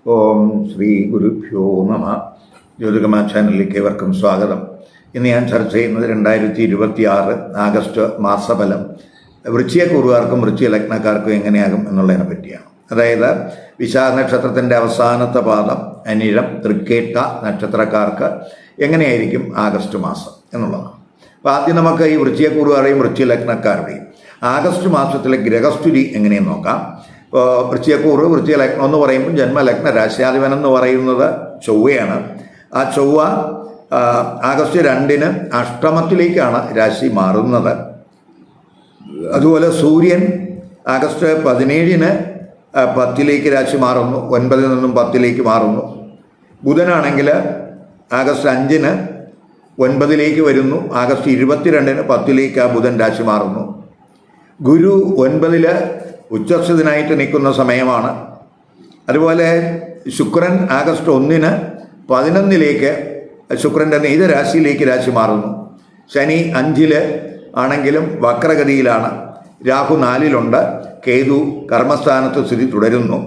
ഓം ശ്രീ ഗുരുഭ്യോ നമ. ജ്യോതികമാ ചാനലിലേക്ക് ഏവർക്കും സ്വാഗതം. ഇന്ന് ഞാൻ ചർച്ച ചെയ്യുന്നത് 2026 ആഗസ്റ്റ് മാസഫലം വൃശ്ചികക്കൂറുകാർക്കും വൃശ്ചിക ലഗ്നക്കാർക്കും എങ്ങനെയാകും എന്നുള്ളതിനെ പറ്റിയാണ്. അതായത് വിശാഖ നക്ഷത്രത്തിൻ്റെ അവസാനത്തെ പാദം, അനിഴം, തൃക്കേട്ട നക്ഷത്രക്കാർക്ക് എങ്ങനെയായിരിക്കും ആഗസ്റ്റ് മാസം എന്നുള്ളതാണ്. അപ്പോൾ ആദ്യം നമുക്ക് ഈ വൃശ്ചികക്കൂറുകാരുടെയും വൃശ്ചിക ലഗ്നക്കാരുടെയും ആഗസ്റ്റ് മാസത്തിലെ ഗ്രഹസ്ഥിതി എങ്ങനെയെന്ന് നോക്കാം. ഇപ്പോൾ വൃശ്ചികക്കൂറ്, വൃശ്ചിക ലഗ്നം എന്ന് പറയുമ്പോൾ ജന്മലഗ്ന രാശ്യാധിപൻ എന്ന് പറയുന്നത് ചൊവ്വയാണ്. ആ ചൊവ്വ ആഗസ്റ്റ് 2-ന് അഷ്ടമത്തിലേക്കാണ് രാശി മാറുന്നത്. അതുപോലെ സൂര്യൻ ആഗസ്റ്റ് 17-ന് 10-ലേക്ക് രാശി മാറുന്നു, 9-ൽ നിന്നും 10-ലേക്ക് മാറുന്നു. ബുധനാണെങ്കിൽ ആഗസ്റ്റ് 5-ന് 9-ലേക്ക് വരുന്നു, ആഗസ്റ്റ് 22-ന് 10-ലേക്ക് ആ ബുധൻ രാശി മാറുന്നു. ഗുരു 9-ൽ ഉച്ചസ്ഥിതനായിട്ട് നിൽക്കുന്ന സമയമാണ്. അതുപോലെ ശുക്രൻ ആഗസ്റ്റ് 1-ന് 11-ലേക്ക് ശുക്രൻ്റെ നീചരാശിയിലേക്ക് രാശി മാറുന്നു. ശനി 5-ൽ ആണെങ്കിലും വക്രഗതിയിലാണ്. രാഹു 4-ലുണ്ട്. കേതു കർമ്മസ്ഥാനത്ത് സ്ഥിതി തുടരുന്നു.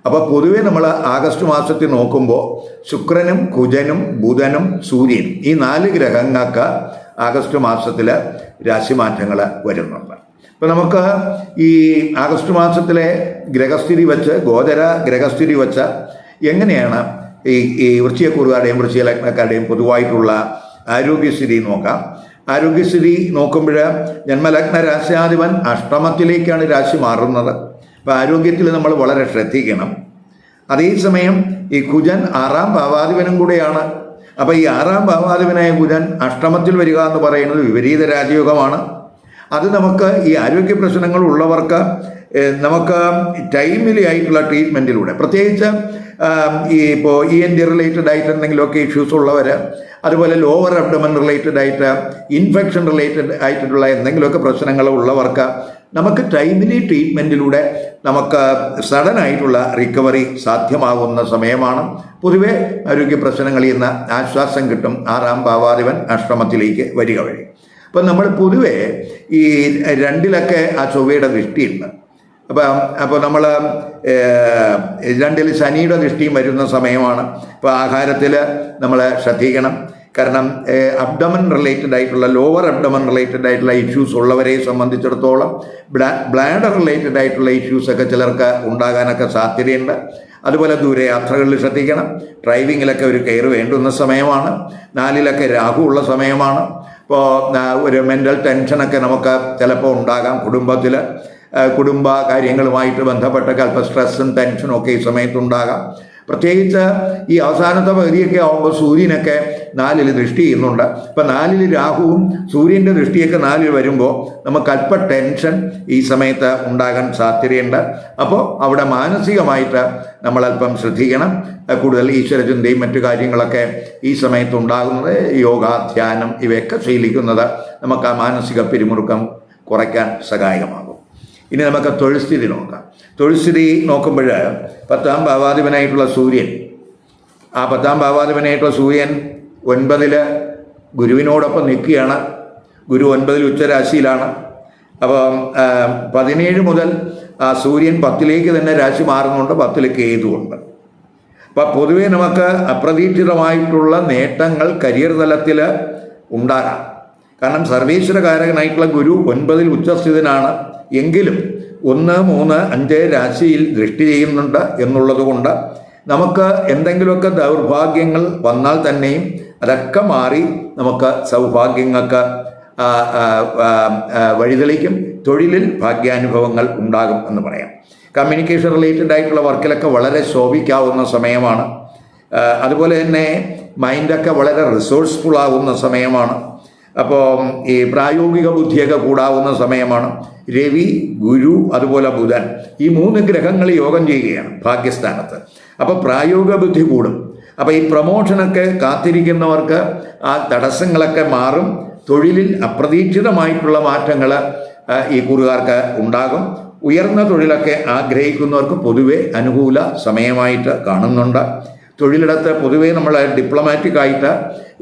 അപ്പോൾ പൊതുവെ നമ്മൾ ആഗസ്റ്റ് മാസത്തിൽ നോക്കുമ്പോൾ ശുക്രനും കുജനും ബുധനും സൂര്യൻ, ഈ 4 ഗ്രഹങ്ങൾക്ക് ആഗസ്റ്റ് മാസത്തിൽ രാശിമാറ്റങ്ങൾ വരുന്നുണ്ട്. ഇപ്പോൾ നമുക്ക് ഈ ആഗസ്റ്റ് മാസത്തിലെ ഗ്രഹസ്ഥിതി വെച്ച്, ഗോചര ഗ്രഹസ്ഥിതി വെച്ച് എങ്ങനെയാണ് ഈ വൃശ്ചികക്കൂറുകാരുടെയും വൃശ്ചിക ലഗ്നക്കാരുടെയും പൊതുവായിട്ടുള്ള ആരോഗ്യസ്ഥിതി നോക്കാം. ആരോഗ്യസ്ഥിതി നോക്കുമ്പോൾ ജന്മലഗ്ന രാശ്യാധിപൻ അഷ്ടമത്തിലേക്കാണ് രാശി മാറുന്നത്. അപ്പോൾ ആരോഗ്യത്തിൽ നമ്മൾ വളരെ ശ്രദ്ധിക്കണം. അതേസമയം ഈ കുജൻ 6-ാം ഭാവാധിപനും കൂടെയാണ്. അപ്പോൾ ഈ 6-ാം ഭാവാധിപനായ കുജൻ അഷ്ടമത്തിൽ വരിക എന്ന് പറയുന്നത് വിപരീത രാജയോഗമാണ്. അത് നമുക്ക് ഈ ആരോഗ്യ പ്രശ്നങ്ങൾ ഉള്ളവർക്ക് നമുക്ക് ടൈമിലി ആയിട്ടുള്ള ട്രീറ്റ്മെൻറ്റിലൂടെ, പ്രത്യേകിച്ച് ഇപ്പോൾ ENT റിലേറ്റഡ് ആയിട്ട് എന്തെങ്കിലുമൊക്കെ ഇഷ്യൂസ് ഉള്ളവർ, അതുപോലെ ലോവർ അബ്ഡമൻ റിലേറ്റഡ് ആയിട്ട്, ഇൻഫെക്ഷൻ റിലേറ്റഡ് ആയിട്ടുള്ള എന്തെങ്കിലുമൊക്കെ പ്രശ്നങ്ങൾ ഉള്ളവർക്ക് നമുക്ക് ടൈമിലി ട്രീറ്റ്മെൻറ്റിലൂടെ നമുക്ക് സഡൻ ആയിട്ടുള്ള റിക്കവറി സാധ്യമാകുന്ന സമയമാണ്. പൊതുവെ ആരോഗ്യ പ്രശ്നങ്ങളിൽ നിന്ന് ആശ്വാസം കിട്ടും 6-ാം ഭാവാധിപൻ അഷ്ടമത്തിലേക്ക് വരിക വഴി. അപ്പം നമ്മൾ പൊതുവെ ഈ 2-ലൊക്കെ ആ ചൊവ്വയുടെ ദൃഷ്ടിയുണ്ട്. അപ്പോൾ നമ്മൾ 2-ൽ ശനിയുടെ ദൃഷ്ടിയും വരുന്ന സമയമാണ്. ഇപ്പോൾ ആഹാരത്തിൽ നമ്മൾ ശ്രദ്ധിക്കണം. കാരണം അബ്ഡമൻ റിലേറ്റഡ് ആയിട്ടുള്ള, ലോവർ അബ്ഡമൻ റിലേറ്റഡ് ആയിട്ടുള്ള ഇഷ്യൂസ് ഉള്ളവരെ സംബന്ധിച്ചിടത്തോളം ബ്ലാഡർ റിലേറ്റഡ് ആയിട്ടുള്ള ഇഷ്യൂസൊക്കെ ചിലർക്ക് ഉണ്ടാകാനൊക്കെ സാധ്യതയുണ്ട്. അതുപോലെ ദൂരയാത്രകളിൽ ശ്രദ്ധിക്കണം. ഡ്രൈവിങ്ങിലൊക്കെ ഒരു കെയർ വേണ്ടുന്ന സമയമാണ്. 4-ലൊക്കെ രാഹു ഉള്ള സമയമാണ്. ഇപ്പോൾ ഒരു മെൻ്റൽ ടെൻഷനൊക്കെ നമുക്ക് ചിലപ്പോൾ ഉണ്ടാകാം. കുടുംബ കാര്യങ്ങളുമായിട്ട് ബന്ധപ്പെട്ടൊക്കെ അല്പം സ്ട്രെസ്സും ടെൻഷനും ഒക്കെ ഈ സമയത്തുണ്ടാകാം. പ്രത്യേകിച്ച് ഈ അവസാനത്തെ പകുതിയൊക്കെ ആകുമ്പോൾ സൂര്യനൊക്കെ 4-ൽ ദൃഷ്ടി ചെയ്യുന്നുണ്ട്. ഇപ്പം 4-ൽ രാഹുവും സൂര്യൻ്റെ ദൃഷ്ടിയൊക്കെ 4-ൽ വരുമ്പോൾ നമുക്ക് അല്പം ടെൻഷൻ ഈ സമയത്ത് ഉണ്ടാകാൻ സാധ്യതയുണ്ട്. അപ്പോൾ അവിടെ മാനസികമായിട്ട് നമ്മളല്പം ശ്രദ്ധിക്കണം. കൂടുതൽ ഈശ്വരചിന്തയും മറ്റു കാര്യങ്ങളൊക്കെ ഈ സമയത്ത് ഉണ്ടാകുന്നത്, യോഗ, ധ്യാനം ഇവയൊക്കെ ശീലിക്കുന്നത് നമുക്ക് ആ മാനസിക പിരിമുറുക്കം കുറയ്ക്കാൻ സഹായകമാകും. ഇനി നമുക്ക് തൊഴിൽസ്ഥിതി നോക്കാം. തൊഴിൽസ്ഥിതി നോക്കുമ്പോൾ 10-ാം ഭാവാധിപനായിട്ടുള്ള സൂര്യൻ, ആ 10-ാം ഭാവാധിപനായിട്ടുള്ള സൂര്യൻ 9-ൽ ഗുരുവിനോടൊപ്പം നിൽക്കുകയാണ്. ഗുരു 9-ൽ ഉച്ചരാശിയിലാണ്. അപ്പം 17 മുതൽ സൂര്യൻ 10-ലേക്ക് തന്നെ രാശി മാറുന്നുണ്ട്. 10-ൽ കേതുവുണ്ട്. അപ്പം പൊതുവെ നമുക്ക് അപ്രതീക്ഷിതമായിട്ടുള്ള നേട്ടങ്ങൾ കരിയർ തലത്തിൽ ഉണ്ടാകാം. കാരണം സർവീശ്വരകാരകനായിട്ടുള്ള ഗുരു 9-ൽ ഉച്ചസ്ഥിതനാണ്. എങ്കിലും 1, 3, 5 രാശിയിൽ ദൃഷ്ടി ചെയ്യുന്നുണ്ട് എന്നുള്ളത് കൊണ്ട് നമുക്ക് എന്തെങ്കിലുമൊക്കെ ദൗർഭാഗ്യങ്ങൾ വന്നാൽ തന്നെയും അതൊക്കെ മാറി നമുക്ക് സൗഭാഗ്യങ്ങൾക്ക് വഴിതെളിക്കും. തൊഴിലിൽ ഭാഗ്യാനുഭവങ്ങൾ ഉണ്ടാകും എന്ന് പറയാം. കമ്മ്യൂണിക്കേഷൻ റിലേറ്റഡ് ആയിട്ടുള്ള വർക്കിലൊക്കെ വളരെ ശോഭിക്കാവുന്ന സമയമാണ്. അതുപോലെ തന്നെ മൈൻഡൊക്കെ വളരെ റിസോഴ്സ്ഫുൾ ആകുന്ന സമയമാണ്. അപ്പോൾ ഈ പ്രായോഗിക ബുദ്ധിയൊക്കെ കൂടാവുന്ന സമയമാണ്. രവി, ഗുരു, അതുപോലെ ബുധൻ, ഈ 3 ഗ്രഹങ്ങൾ യോഗം ചെയ്യുകയാണ് ഭാഗ്യസ്ഥാനത്ത്. അപ്പോൾ പ്രായോഗിക ബുദ്ധി കൂടും. അപ്പോൾ ഈ പ്രമോഷനൊക്കെ കാത്തിരിക്കുന്നവർക്ക് ആ തടസ്സങ്ങളൊക്കെ മാറും. തൊഴിലിൽ അപ്രതീക്ഷിതമായിട്ടുള്ള മാറ്റങ്ങൾ ഈ കൂറുകാർക്ക് ഉണ്ടാകും. ഉയർന്ന തൊഴിലൊക്കെ ആഗ്രഹിക്കുന്നവർക്ക് പൊതുവെ അനുകൂല സമയമായിട്ട് കാണുന്നുണ്ട്. തൊഴിലിടത്ത് പൊതുവേ നമ്മൾ ഡിപ്ലോമാറ്റിക്കായിട്ട്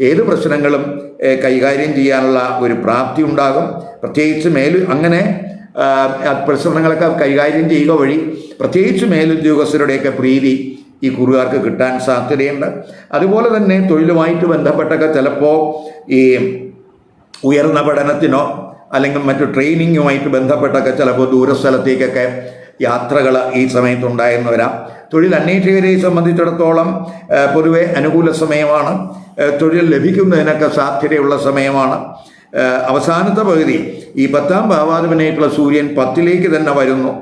ഏത് പ്രശ്നങ്ങളും കൈകാര്യം ചെയ്യാനുള്ള ഒരു പ്രാപ്തി ഉണ്ടാകും. പ്രത്യേകിച്ച് അങ്ങനെ പ്രശ്നങ്ങളൊക്കെ കൈകാര്യം ചെയ്യുക വഴി പ്രത്യേകിച്ച് മേലുദ്യോഗസ്ഥരുടെയൊക്കെ പ്രീതി ഈ കുറുകാർക്ക് കിട്ടാൻ സാധ്യതയുണ്ട്. അതുപോലെ തന്നെ തൊഴിലുമായിട്ട് ബന്ധപ്പെട്ടൊക്കെ ചിലപ്പോൾ ഈ ഉയർന്ന പഠനത്തിനോ അല്ലെങ്കിൽ മറ്റു ട്രെയിനിങ്ങുമായിട്ട് ബന്ധപ്പെട്ടൊക്കെ ചിലപ്പോൾ ദൂരസ്ഥലത്തേക്കൊക്കെ യാത്രകൾ ഈ സമയത്തുണ്ടായെന്ന് വരാം. തൊഴിൽ അന്വേഷകരെ സംബന്ധിച്ചിടത്തോളം പൊതുവെ അനുകൂല സമയമാണ്. തൊഴിൽ ലഭിക്കുന്നതിനൊക്കെ സാധ്യതയുള്ള സമയമാണ്. അവസാനത്തെ പകുതി ഈ 10ാം ഭാവാധിപനായിട്ടുള്ള സൂര്യൻ 10ലേക്ക് തന്നെ വരുന്നു.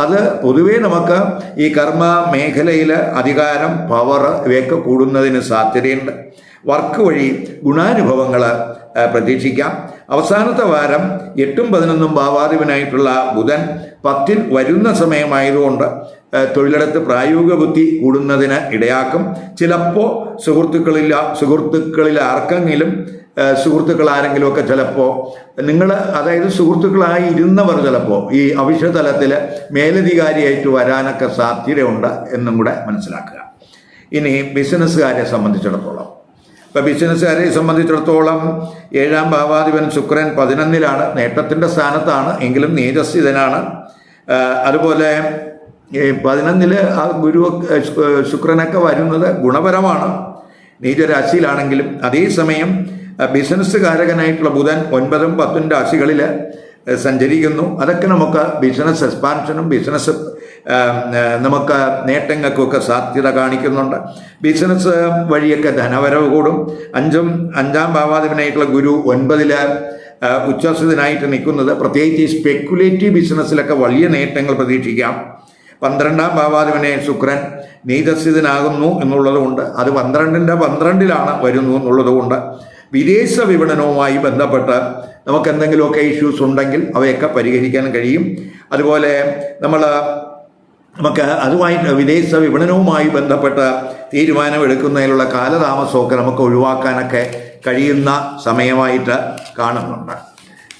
അത് പൊതുവേ നമുക്ക് ഈ കർമ്മ മേഖലയിൽ അധികാരം, പവർ ഇവയൊക്കെ കൂടുന്നതിന് സാധ്യതയുണ്ട്. വർക്ക് വഴി ഗുണാനുഭവങ്ങൾ പ്രതീക്ഷിക്കാം. അവസാനത്തെ വാരം 8ഉം 11ഉം ഭാവാധിപനായിട്ടുള്ള ബുധൻ 10ൽ വരുന്ന സമയമായതുകൊണ്ട് തൊഴിലിടത്ത് പ്രായോഗിക ബുദ്ധി കൂടുന്നതിന് ഇടയാക്കും. ചിലപ്പോൾ സുഹൃത്തുക്കളിൽ ആർക്കെങ്കിലും സുഹൃത്തുക്കൾ ആരെങ്കിലുമൊക്കെ ചിലപ്പോൾ അതായത് സുഹൃത്തുക്കളായി ഇരുന്നവർ ചിലപ്പോൾ ഈ അവിഷതലത്തിൽ മേലധികാരിയായിട്ട് വരാനൊക്കെ സാധ്യതയുണ്ട് എന്നും കൂടെ മനസ്സിലാക്കുക. ഇനി ബിസിനസ്സുകാരെ സംബന്ധിച്ചിടത്തോളം, ഇപ്പോൾ ബിസിനസ്സുകാരെ സംബന്ധിച്ചിടത്തോളം 7ാം ഭാവാധിപൻ ശുക്രൻ 11ലാണ്, നേട്ടത്തിൻ്റെ സ്ഥാനത്താണ്, എങ്കിലും നീചസ്ഥിതനാണ്. അതുപോലെ 11 ആ ഗുരു ശുക്രനൊക്കെ വരുന്നത് ഗുണപരമാണ് നീചരാശിയിലാണെങ്കിലും. അതേസമയം ബിസിനസ്സുകാരകനായിട്ടുള്ള ബുധൻ 9ഉം 10ഉം രാശികളിൽ സഞ്ചരിക്കുന്നു. അതൊക്കെ നമുക്ക് ബിസിനസ് എക്സ്പാൻഷനും ബിസിനസ് നമുക്ക് നേട്ടങ്ങൾക്കൊക്കെ സാധ്യത കാണിക്കുന്നുണ്ട്. ബിസിനസ് വഴിയൊക്കെ ധനവരവ് കൂടും. 5ാം ഭാവാധിപനായിട്ടുള്ള ഗുരു 9ൽ ഉച്ചസ്ഥിതനായിട്ട് നിൽക്കുന്നത് പ്രത്യേകിച്ച് സ്പെക്കുലേറ്റീവ് ബിസിനസ്സിലൊക്കെ വലിയ നേട്ടങ്ങൾ പ്രതീക്ഷിക്കാം. 12ാം ഭാവാധിപനെ ശുക്രൻ നീചസ്ഥിതനാകുന്നു എന്നുള്ളതുകൊണ്ട് അത് 12ന്റെ 12ലാണ് വരുന്നു എന്നുള്ളതുകൊണ്ട് വിദേശ വിപണനവുമായി ബന്ധപ്പെട്ട് നമുക്ക് എന്തെങ്കിലുമൊക്കെ ഇഷ്യൂസ് ഉണ്ടെങ്കിൽ അവയൊക്കെ പരിഹരിക്കാൻ കഴിയും. അതുപോലെ നമുക്ക് അതുമായിട്ട് വിദേശ വിപണനവുമായി ബന്ധപ്പെട്ട് തീരുമാനമെടുക്കുന്നതിലുള്ള കാലതാമസമൊക്കെ നമുക്ക് ഒഴിവാക്കാനൊക്കെ കഴിയുന്ന സമയമായിട്ട് കാണുന്നുണ്ട്.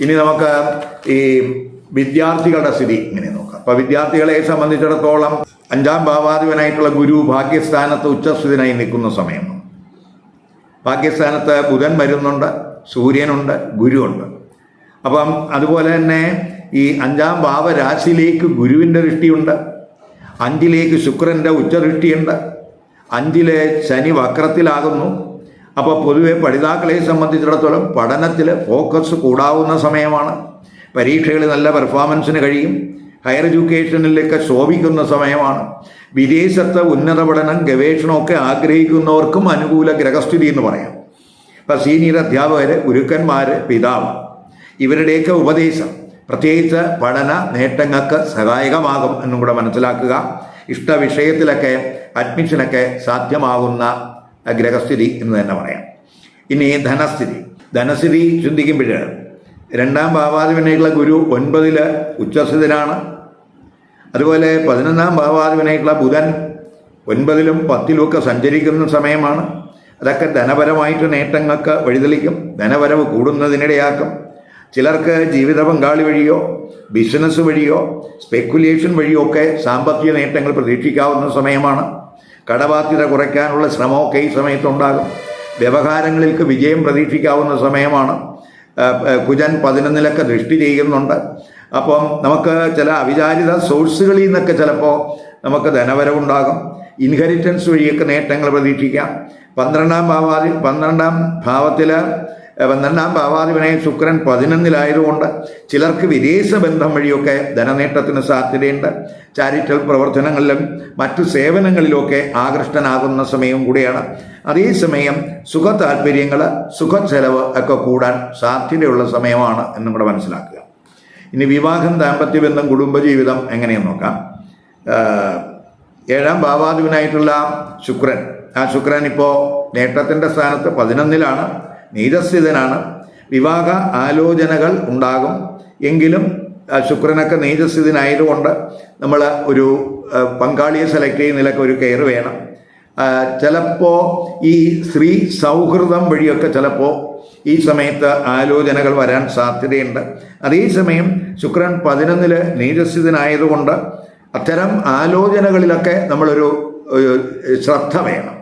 ഇനി നമുക്ക് ഈ വിദ്യാർത്ഥികളുടെ സ്ഥിതി ഇങ്ങനെ നോക്കാം. അപ്പോൾ വിദ്യാർത്ഥികളെ സംബന്ധിച്ചിടത്തോളം 5ാം ഭാവാധിപനായിട്ടുള്ള ഗുരു ഭാഗ്യസ്ഥാനത്ത് ഉച്ചസ്ഥിതനായി നിൽക്കുന്ന സമയം. ഭാഗ്യസ്ഥാനത്ത് ബുധൻ വരുന്നുണ്ട്, സൂര്യനുണ്ട്, ഗുരുവുണ്ട്. അപ്പം അതുപോലെ തന്നെ ഈ 5ാം ഭാവരാശിയിലേക്ക് ഗുരുവിൻ്റെ ദൃഷ്ടിയുണ്ട്, 5ലേക്ക് ശുക്രൻ്റെ ഉച്ചദൃഷ്ടിയുണ്ട്, 5ലെ ശനി വക്രത്തിലാകുന്നു. അപ്പോൾ പൊതുവെ പഠിതാക്കളെ സംബന്ധിച്ചിടത്തോളം പഠനത്തിൽ ഫോക്കസ് കൂടാവുന്ന സമയമാണ്. പരീക്ഷകളിൽ നല്ല പെർഫോമൻസിന് കഴിയും. ഹയർ എഡ്യൂക്കേഷനിലൊക്കെ ശോഭിക്കുന്ന സമയമാണ്. വിദേശത്ത് ഉന്നത പഠനം ഗവേഷണമൊക്കെ ആഗ്രഹിക്കുന്നവർക്കും അനുകൂല ഗ്രഹസ്ഥിതി എന്ന് പറയാം. ഇപ്പം സീനിയർ അധ്യാപകർ, ഗുരുക്കന്മാർ, പിതാവ് ഇവരുടെയൊക്കെ ഉപദേശം പ്രത്യേകിച്ച് പഠന നേട്ടങ്ങൾക്ക് സഹായകമാകും എന്നും കൂടെ മനസ്സിലാക്കുക. ഇഷ്ടവിഷയത്തിലൊക്കെ അഡ്മിഷനൊക്കെ സാധ്യമാകുന്ന ഗ്രഹസ്ഥിതി എന്ന് തന്നെ പറയാം. ഇനി ധനസ്ഥിതി ചിന്തിക്കുമ്പോൾ 2ാം ഭാവാധിപനായിട്ടുള്ള ഗുരു 9ൽ ഉച്ചസ്ഥിതനാണ്. അതുപോലെ 11ാം ഭാവാധിപനായിട്ടുള്ള ബുധൻ 9ലും 10ലും ഒക്കെ സഞ്ചരിക്കുന്ന സമയമാണ്. അതൊക്കെ ധനപരമായിട്ട് നേട്ടങ്ങൾക്ക് വഴിതെളിക്കും, ധനവരവ് കൂടുന്നതിനിടയാക്കും. ചിലർക്ക് ജീവിത പങ്കാളി വഴിയോ ബിസിനസ് വഴിയോ സ്പെക്കുലേഷൻ വഴിയോ ഒക്കെ സാമ്പത്തിക നേട്ടങ്ങൾ പ്രതീക്ഷിക്കാവുന്ന സമയമാണ്. കടബാധ്യത കുറയ്ക്കാനുള്ള ശ്രമമൊക്കെ ഈ സമയത്തുണ്ടാകും. വ്യവഹാരങ്ങളിലേക്ക് വിജയം പ്രതീക്ഷിക്കാവുന്ന സമയമാണ്. കുജൻ 11ലൊക്കെ ദൃഷ്ടി ചെയ്യുന്നുണ്ട്. അപ്പം നമുക്ക് ചില അവിചാരിത സോഴ്സുകളിൽ നിന്നൊക്കെ ചിലപ്പോൾ നമുക്ക് ധനവരവുണ്ടാകും. ഇൻഹെറിറ്റൻസ് വഴിയൊക്കെ നേട്ടങ്ങൾ പ്രതീക്ഷിക്കാം. 12ാം ഭാവാധിപനെ ശുക്രൻ 11ലായതുകൊണ്ട് ചിലർക്ക് വിദേശ ബന്ധം വഴിയൊക്കെ ധനനേട്ടത്തിന് സാധ്യതയുണ്ട്. ചാരിറ്റബിൾ പ്രവർത്തനങ്ങളിലും മറ്റു സേവനങ്ങളിലുമൊക്കെ ആകൃഷ്ടനാകുന്ന സമയവും കൂടിയാണ്. അതേസമയം സുഖ താല്പര്യങ്ങൾ, സുഖച്ചെലവ് ഒക്കെ കൂടാൻ സാധ്യതയുള്ള സമയമാണ് എന്നും കൂടെ മനസ്സിലാക്കുക. ഇനി വിവാഹം, ദാമ്പത്യബന്ധം, കുടുംബജീവിതം എങ്ങനെയെന്ന് നോക്കാം. 7ാം ഭാവാധിപനായിട്ടുള്ള ശുക്രൻ, ആ ശുക്രൻ ഇപ്പോൾ നേട്ടത്തിൻ്റെ സ്ഥാനത്ത് 11ലാണ്, നീചസ്ഥിതനാണ്. വിവാഹ ആലോചനകൾ ഉണ്ടാകും. എങ്കിലും ശുക്രനൊക്കെ നീചസ്ഥിതനായതുകൊണ്ട് നമ്മൾ ഒരു പങ്കാളിയെ സെലക്ട് ചെയ്യുന്നതിലൊക്കെ ഒരു കെയർ വേണം. ചിലപ്പോൾ ഈ സ്ത്രീ സൗഹൃദം വഴിയൊക്കെ ചിലപ്പോൾ ഈ സമയത്ത് ആലോചനകൾ വരാൻ സാധ്യതയുണ്ട്. അതേസമയം ശുക്രൻ 11ൽ നീചസ്ഥിതനായതുകൊണ്ട് അത്തരം ആലോചനകളിലൊക്കെ നമ്മളൊരു ശ്രദ്ധ വേണം.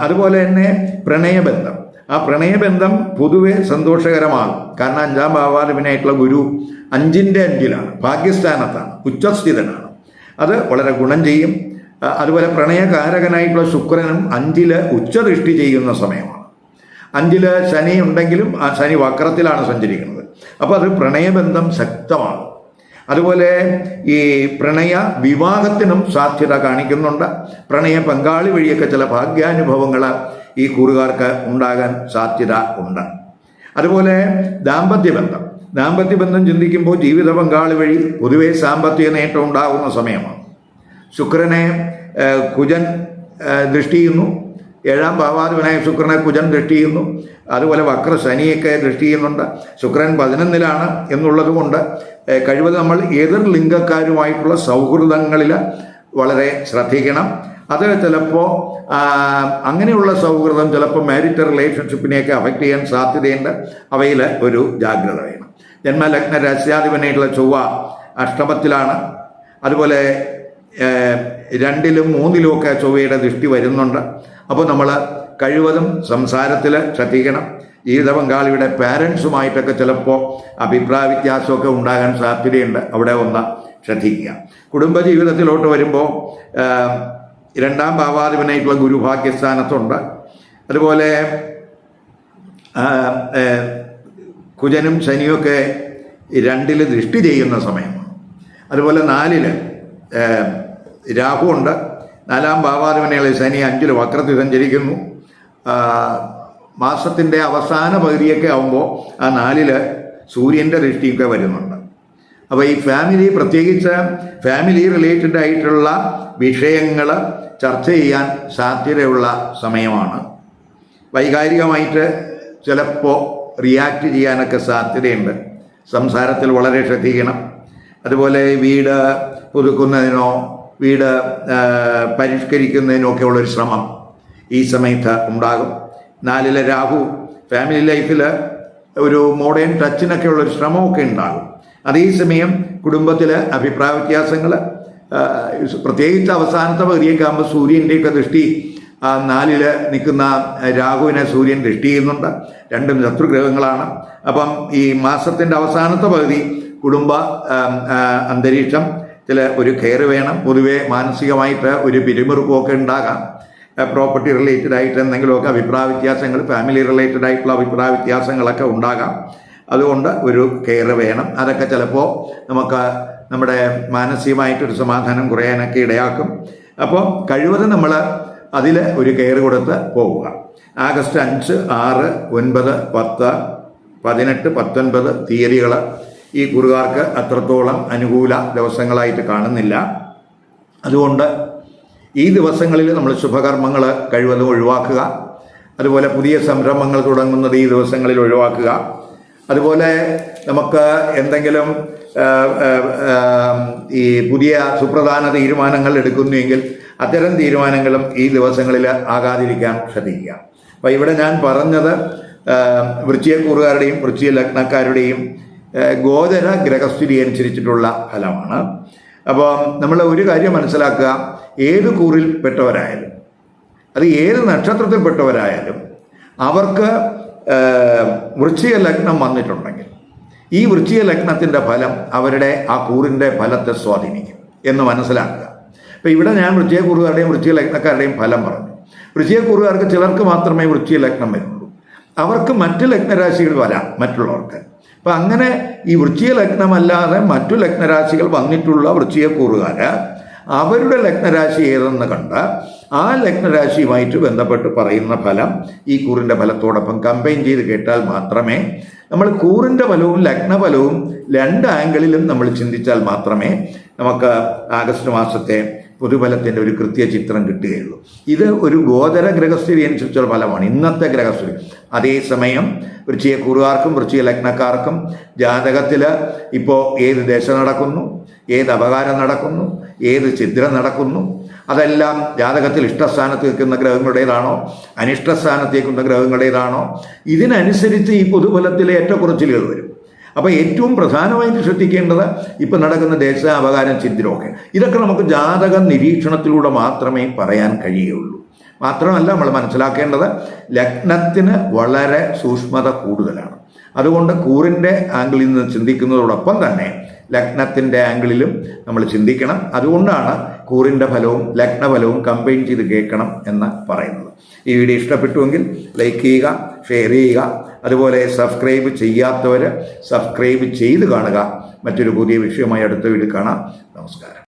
അതുപോലെ തന്നെ പ്രണയബന്ധം, ആ പ്രണയബന്ധം പൊതുവെ സന്തോഷകരമാകും. കാരണം 5ാം ഭാവാധിപനായിട്ടുള്ള ഗുരു 5ന്റെ 5ലാണ്, ഭാഗ്യസ്ഥാനത്താണ്, ഉച്ചസ്ഥിതനാണ്. അത് വളരെ ഗുണം ചെയ്യും. അതുപോലെ പ്രണയകാരകനായിട്ടുള്ള ശുക്രനും 5-ൽ ഉച്ചദൃഷ്ടി ചെയ്യുന്ന സമയമാണ്. 5-ൽ ശനി ഉണ്ടെങ്കിലും ആ ശനി വക്രത്തിലാണ് സഞ്ചരിക്കുന്നത്. അപ്പോൾ അത് പ്രണയബന്ധം ശക്തമാണ്. അതുപോലെ ഈ പ്രണയ വിവാഹത്തിനും സാധ്യത കാണിക്കുന്നുണ്ട്. പ്രണയ പങ്കാളി വഴിയൊക്കെ ചില ഭാഗ്യാനുഭവങ്ങൾ ഈ കൂറുകാർക്ക് ഉണ്ടാകാൻ സാധ്യത ഉണ്ട്. അതുപോലെ ദാമ്പത്യബന്ധം ചിന്തിക്കുമ്പോൾ ജീവിത പങ്കാളി വഴി പൊതുവെ സാമ്പത്തിക നേട്ടം ഉണ്ടാകുന്ന സമയമാണ്. ശുക്രനെ കുജൻ ദൃഷ്ടി ചെയ്യുന്നു. 7-ാം ഭാവാധിപനായ ശുക്രനെ കുജൻ ദൃഷ്ടി ചെയ്യുന്നു. അതുപോലെ വക്ര ശനിയൊക്കെ ദൃഷ്ടി ചെയ്യുന്നുണ്ട്. ശുക്രൻ 11-ലാണ് എന്നുള്ളത് കൊണ്ട് കഴിവത് നമ്മൾ എതിർ ലിംഗക്കാരുമായിട്ടുള്ള സൗഹൃദങ്ങളിൽ വളരെ ശ്രദ്ധിക്കണം. അത് ചിലപ്പോൾ അങ്ങനെയുള്ള സൗഹൃദം ചിലപ്പോൾ മാരിറ്റൽ റിലേഷൻഷിപ്പിനെയൊക്കെ അഫക്റ്റ് ചെയ്യാൻ സാധ്യതയുണ്ട്. അവയിൽ ഒരു ജാഗ്രത വേണം. ജന്മലഗ്ന രാശ്യാധിപനായിട്ടുള്ള ചൊവ്വ അഷ്ടമത്തിലാണ്. അതുപോലെ 2-ലും 3-ലും ഒക്കെ ചൊവ്വയുടെ ദൃഷ്ടി വരുന്നുണ്ട്. അപ്പോൾ നമ്മൾ കഴിവതും സംസാരത്തിൽ ശ്രദ്ധിക്കണം. ജീവിത പങ്കാളിയുടെ പാരൻസുമായിട്ടൊക്കെ ചിലപ്പോൾ അഭിപ്രായ വ്യത്യാസമൊക്കെ ഉണ്ടാകാൻ സാധ്യതയുണ്ട്. അവിടെ ഒന്ന് ശ്രദ്ധിക്കുക. കുടുംബജീവിതത്തിലോട്ട് വരുമ്പോൾ 2-ാം ഭാവാധിപനായിട്ടുള്ള ഗുരുഭാഗ്യസ്ഥാനത്തുണ്ട്. അതുപോലെ കുജനും ശനിയൊക്കെ 2-ൽ ദൃഷ്ടി ചെയ്യുന്ന സമയമാണ്. അതുപോലെ 4-ൽ രാഹു ഉണ്ട്. 4-ാം ഭാവാധിപനായ ശനി 5-ൽ വക്രത്തിൽ സഞ്ചരിക്കുന്നു. മാസത്തിൻ്റെ അവസാന പകുതിയൊക്കെ ആകുമ്പോൾ ആ 4-ൽ സൂര്യൻ്റെ ദൃഷ്ടിയൊക്കെ വരുന്നുണ്ട്. അപ്പോൾ ഈ പ്രത്യേകിച്ച് ഫാമിലി റിലേറ്റഡ് ആയിട്ടുള്ള വിഷയങ്ങൾ ചർച്ച ചെയ്യാൻ സാധ്യതയുള്ള സമയമാണ്. വൈകാരികമായിട്ട് ചിലപ്പോൾ റിയാക്ട് ചെയ്യാനൊക്കെ സാധ്യതയുണ്ട്. സംസാരത്തിൽ വളരെ ശ്രദ്ധിക്കണം. അതുപോലെ വീട് പുതുക്കുന്നതിനോ വീട് പരിഷ്കരിക്കുന്നതിനോ ഒക്കെ ഉള്ളൊരു ശ്രമം ഈ സമയത്ത് ഉണ്ടാകും. 4-ലെ രാഹു ഫാമിലി ലൈഫിൽ ഒരു മോഡേൺ ടച്ചിനൊക്കെ ഉള്ളൊരു ശ്രമമൊക്കെ ഉണ്ടാകും. അതേസമയം കുടുംബത്തിൽ അഭിപ്രായ വ്യത്യാസങ്ങൾ, പ്രത്യേകിച്ച് അവസാനത്തെ പകുതിയൊക്കെ ആകുമ്പോൾ സൂര്യൻ്റെയൊക്കെ ദൃഷ്ടി 4-ൽ നിൽക്കുന്ന രാഹുവിനെ സൂര്യൻ ദൃഷ്ടി ചെയ്യുന്നുണ്ട്. 2ഉം ശത്രുഗ്രഹങ്ങളാണ്. അപ്പം ഈ മാസത്തിൻ്റെ അവസാനത്തെ പകുതി കുടുംബ അന്തരീക്ഷം ഒരു കെയർ വേണം. പൊതുവെ മാനസികമായിട്ട് ഒരു പിരിമുറുക്കമൊക്കെ ഉണ്ടാകാം. പ്രോപ്പർട്ടി റിലേറ്റഡ് ആയിട്ട് എന്തെങ്കിലുമൊക്കെ അഭിപ്രായ വ്യത്യാസങ്ങൾ, ഫാമിലി റിലേറ്റഡ് ആയിട്ടുള്ള അഭിപ്രായ വ്യത്യാസങ്ങളൊക്കെ ഉണ്ടാകാം. അതുകൊണ്ട് ഒരു കെയർ വേണം. അതൊക്കെ ചിലപ്പോൾ നമുക്ക് നമ്മുടെ മാനസികമായിട്ടൊരു സമാധാനം കുറയാനൊക്കെ ഇടയാക്കും. അപ്പോൾ കഴിവതും നമ്മൾ അതിൽ ഒരു കെയർ കൊടുത്ത് പോവുക. ആഗസ്റ്റ് 5, 6, 9, 10, 18, 19 തീയതികൾ ഈ കുറുകാർക്ക് അത്രത്തോളം അനുകൂല ദിവസങ്ങളായിട്ട് കാണുന്നില്ല. അതുകൊണ്ട് ഈ ദിവസങ്ങളിൽ നമ്മൾ ശുഭകർമ്മങ്ങൾ കഴിവതും ഒഴിവാക്കുക. അതുപോലെ പുതിയ സംരംഭങ്ങൾ തുടങ്ങുന്നത് ഈ ദിവസങ്ങളിൽ ഒഴിവാക്കുക. അതുപോലെ നമുക്ക് എന്തെങ്കിലും ഈ പുതിയ സുപ്രധാന തീരുമാനങ്ങൾ എടുക്കുന്നുവെങ്കിൽ അത്തരം തീരുമാനങ്ങളും ഈ ദിവസങ്ങളിൽ ആകാതിരിക്കാൻ ശ്രദ്ധിക്കുക. അപ്പോൾ ഇവിടെ ഞാൻ പറഞ്ഞത് വൃശ്ചികക്കൂറുകാരുടെയും വൃശ്ചിക ലഗ്നക്കാരുടെയും ഗോചര ഗ്രഹസ്ഥിതി അനുസരിച്ചിട്ടുള്ള ഫലമാണ്. അപ്പോൾ നമ്മൾ ഒരു കാര്യം മനസ്സിലാക്കുക, ഏത് കൂറിൽ പെട്ടവരായാലും അത് ഏത് നക്ഷത്രത്തിൽപ്പെട്ടവരായാലും അവർക്ക് വൃശ്ചിക ലഗ്നം വന്നിട്ടുണ്ടെങ്കിൽ ഈ വൃശ്ചിക ലഗ്നത്തിൻ്റെ ഫലം അവരുടെ ആ കൂറിൻ്റെ ഫലത്തെ സ്വാധീനിക്കും എന്ന് മനസ്സിലാക്കുക. അപ്പോൾ ഇവിടെ ഞാൻ വൃശ്ചികക്കൂറുകാരുടെയും വൃശ്ചിക ലഗ്നക്കാരുടെയും ഫലം പറഞ്ഞു. വൃശ്ചികക്കൂറുകാർക്ക് ചിലർക്ക് മാത്രമേ വൃശ്ചിക ലഗ്നം വരുള്ളൂ. അവർക്ക് മറ്റ് ലഗ്നരാശികൾ വരാം മറ്റുള്ളവർക്ക്. അപ്പം അങ്ങനെ ഈ വൃശ്ചിക ലഗ്നമല്ലാതെ മറ്റു ലഗ്നരാശികൾ വന്നിട്ടുള്ള വൃശ്ചികക്കൂറുകാർ അവരുടെ ലഗ്നരാശി ഏതെന്ന് കണ്ട് ആ ലഗ്നരാശിയുമായിട്ട് ബന്ധപ്പെട്ട് പറയുന്ന ഫലം ഈ കൂറിൻ്റെ ഫലത്തോടൊപ്പം കമ്പൈൻ ചെയ്ത് കേട്ടാൽ മാത്രമേ നമ്മൾ കൂറിൻ്റെ ഫലവും ലഗ്നഫലവും 2 ആംഗിളിലും നമ്മൾ ചിന്തിച്ചാൽ മാത്രമേ നമുക്ക് ആഗസ്റ്റ് മാസത്തെ പൊതുഫലത്തിൻ്റെ ഒരു കൃത്യചിത്രം കിട്ടുകയുള്ളൂ. ഇത് ഒരു ഗോചര ഗ്രഹസ്ഥിതി അനുസരിച്ചുള്ള ഫലമാണ്, ഇന്നത്തെ ഗ്രഹസ്ഥിതി. അതേസമയം വൃശ്ചികക്കൂറുകാർക്കും വൃശ്ചിക ലഗ്നക്കാർക്കും ജാതകത്തിൽ ഇപ്പോൾ ഏത് ദശ നടക്കുന്നു, ഏത് അപകാരം നടക്കുന്നു, ഏത് ഛിദ്രം നടക്കുന്നു, അതെല്ലാം ജാതകത്തിൽ ഇഷ്ടസ്ഥാനത്ത് നിൽക്കുന്ന ഗ്രഹങ്ങളുടേതാണോ അനിഷ്ടസ്ഥാനത്ത് നിൽക്കുന്ന ഗ്രഹങ്ങളുടേതാണോ, ഇതിനനുസരിച്ച് ഈ പൊതുഫലത്തിലെ ഏറ്റക്കുറച്ചിലുകൾ വരും. അപ്പോൾ ഏറ്റവും പ്രധാനമായിട്ട് ശ്രദ്ധിക്കേണ്ടത് ഇപ്പം നടക്കുന്ന ദേശ അപകാരം ഛിദ്രമൊക്കെ, ഇതൊക്കെ നമുക്ക് ജാതക നിരീക്ഷണത്തിലൂടെ മാത്രമേ പറയാൻ കഴിയുള്ളൂ. മാത്രമല്ല നമ്മൾ മനസ്സിലാക്കേണ്ടത് ലഗ്നത്തിന് വളരെ സൂക്ഷ്മത കൂടുതലാണ്. അതുകൊണ്ട് കൂറിൻ്റെ ആംഗിളിൽ നിന്ന് ചിന്തിക്കുന്നതോടൊപ്പം തന്നെ ലഗ്നത്തിൻ്റെ ആംഗിളിലും നമ്മൾ ചിന്തിക്കണം. അതുകൊണ്ടാണ് കൂറിൻ്റെ ഫലവും ലഗ്നഫലവും കമ്പൈൻ ചെയ്ത് കേൾക്കണം എന്ന് പറയുന്നത്. ഈ വീഡിയോ ഇഷ്ടപ്പെട്ടുവെങ്കിൽ ലൈക്ക് ചെയ്യുക, ഷെയർ ചെയ്യുക. അതുപോലെ സബ്സ്ക്രൈബ് ചെയ്യാത്തവർ സബ്സ്ക്രൈബ് ചെയ്ത് കാണുക. മറ്റൊരു പുതിയ വിഷയമായി അടുത്ത വീഡിയോ കാണാം. നമസ്കാരം.